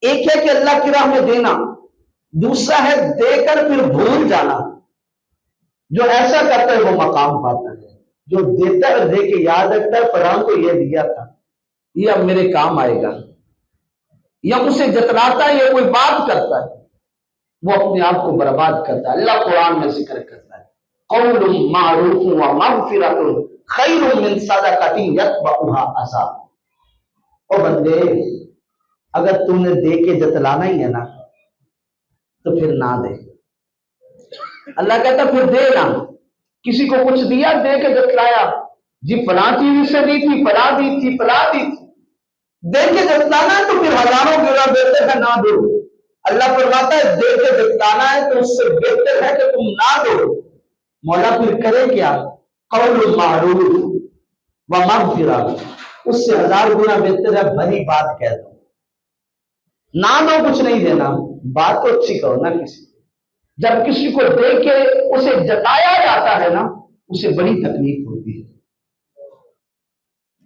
ایک ہے کہ اللہ کی راہ میں دینا، دوسرا ہے دے کر پھر بھول جانا۔ جو ایسا کرتا ہے وہ مقام پاتا ہے، جو دیتا ہے دے کے یاد رکھتا ہے فلاں کو یہ دیا تھا، یہ اب میرے کام آئے گا، یا اسے جتلاتا ہے یا کوئی بات کرتا ہے، وہ اپنے آپ کو برباد کرتا ہے۔ اللہ قرآن میں ذکر کرتا ہے قول معروف و مغفرۃ خیر من صدقۃ یتبعها اذی۔ او بندے، اگر تم نے دے کے جتلانا ہی ہے نا تو پھر نہ دے۔ اللہ کہتا پھر دے نا۔ کسی کو کچھ دیا، دے کے جتلایا، جی فلاں چیز اس سے دی تھی، فلاں دی تھی، فلاں دی تھی، دے کے جتلانا ہے تو پھر ہزاروں گنا بہتر ہے نہ دو۔ اللہ فرماتا ہے دے کے جتلانا ہے تو اس سے بہتر ہے کہ تم نہ دو۔ مولا پھر کرے کیا؟ قول معروف و مغفرۃ، اس سے ہزار گنا بہتر ہے بھلی بات کہہ دو۔ نہ دو، کچھ نہیں دینا، بات تو اچھی کرو نا کسی کو۔ جب کسی کو دے کے اسے جتایا جاتا ہے نا، اسے بڑی تکلیف ہوتی ہے۔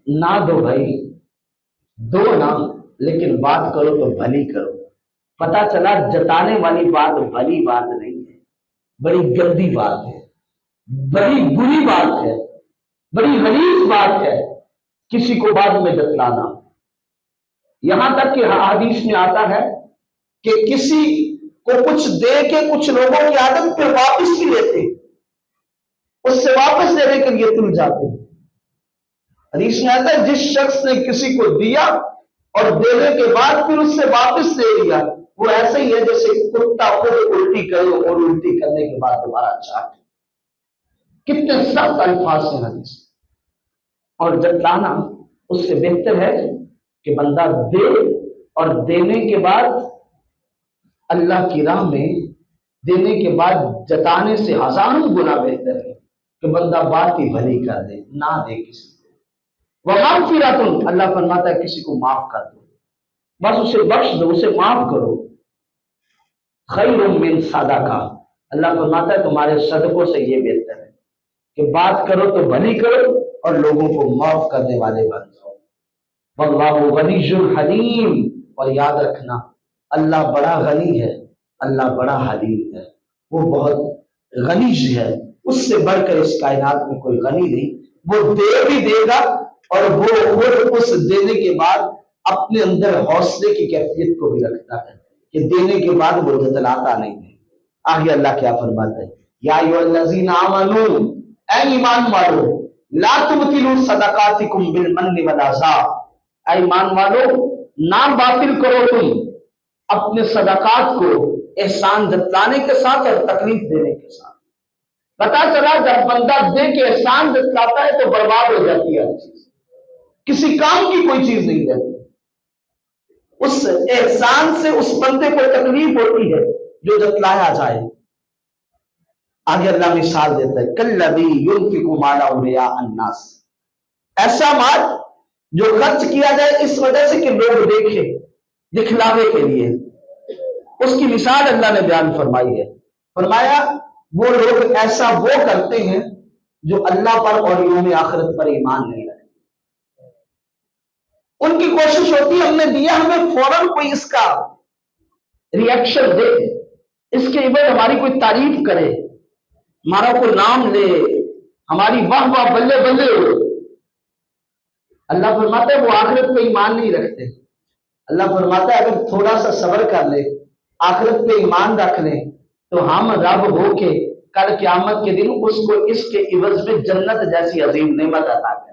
نہ دو بھائی، دو نا، لیکن بات کرو تو بھلی کرو۔ پتا چلا جتانے والی بات بھلی بات نہیں ہے، بڑی گندی بات ہے، بڑی بری بات ہے، بڑی غلیظ بات ہے کسی کو بعد میں جتلانا۔ یہاں تک کہ حدیث میں آتا ہے کہ کسی کو کچھ دے کے کچھ لوگوں کی عادت پہ واپس بھی لیتے، اس سے واپس لینے کے لیے تل جاتے ہیں۔ حدیث میں آتا ہے جس شخص نے کسی کو دیا اور دینے کے بعد پھر اس سے واپس لے لیا، وہ ایسا ہی ہے جیسے کتا خود الٹی کرے اور الٹی کرنے کے بعد دوبارہ چاٹے۔ کتنے سخت الفاظ ہیں حدیث۔ اور جتلانا اس سے بہتر ہے کہ بندہ دے، اور دینے کے بعد اللہ کی راہ میں دینے کے بعد جتانے سے ہزاروں گنا بہتر ہے کہ بندہ بات ہی بھلی کر دے، نہ دے کسی کو۔ وَمَغْفِرَةٌ، اللہ فرماتا ہے کسی کو معاف کر دو، بس اسے بخش دو، اسے معاف کرو۔ خیر من صدقہ، اللہ فرماتا ہے تمہارے صدقوں سے یہ بہتر ہے کہ بات کرو تو بھلی کرو اور لوگوں کو معاف کرنے والے بن جاؤ۔ واللہ غنی حلیم، اور یاد رکھنا اللہ بڑا غنی ہے، اللہ بڑا حلیم ہے، وہ بہت غنی ہے، اس سے بڑھ کر اس کائنات میں کوئی غنی نہیں۔ وہ دے بھی دے گا، اور وہ خود اس دینے کے بعد اپنے اندر حوصلے کی کیفیت کو بھی رکھتا ہے کہ دینے کے بعد وہ جتلاتا نہیں ہے۔ آگے اللہ کیا فرماتا ہے؟ یا ایھا الذین آمنوا، اے ایمان والو، لا تبطلوا صدقاتکم بالمن والاذی، اے ایمان والو نہ باطل کرو تم اپنے صدقات کو احسان جتلانے کے ساتھ اور تکلیف دینے کے ساتھ۔ پتا چلا جب بندہ دے کے احسان جتلاتا ہے تو برباد ہو جاتی ہے ہر چیز، کسی کام کی کوئی چیز نہیں رہتی۔ اس احسان سے اس بندے کو تکلیف ہوتی ہے جو جتلایا جائے۔ آگے اللہ مثال دیتا ہے کالذی ينفق مالہ رئاء الناس، ایسا مال جو خرچ کیا جائے اس وجہ سے کہ لوگ دیکھیں، دکھلاوے کے لیے، اس کی مثال اللہ نے بیان فرمائی ہے۔ فرمایا وہ لوگ ایسا وہ کرتے ہیں جو اللہ پر اور یوم آخرت پر ایمان نہیں رکھتے۔ ان کی کوشش ہوتی ہے ہم نے دیا، ہمیں فوراً کوئی اس کا ری ایکشن دے، اس کے عوض ہماری کوئی تعریف کرے، ہمارا کوئی نام لے، ہماری واہ واہ بلے بلے ہو۔ اللہ فرماتا ہے وہ آخرت پہ ایمان نہیں رکھتے۔ اللہ فرماتا ہے اگر تھوڑا سا صبر کر لے، آخرت پہ ایمان رکھ لیں، تو ہم رب ہو کے کل قیامت کے دن اس کو اس کے عوض میں جنت جیسی عظیم نعمت عطا کریں۔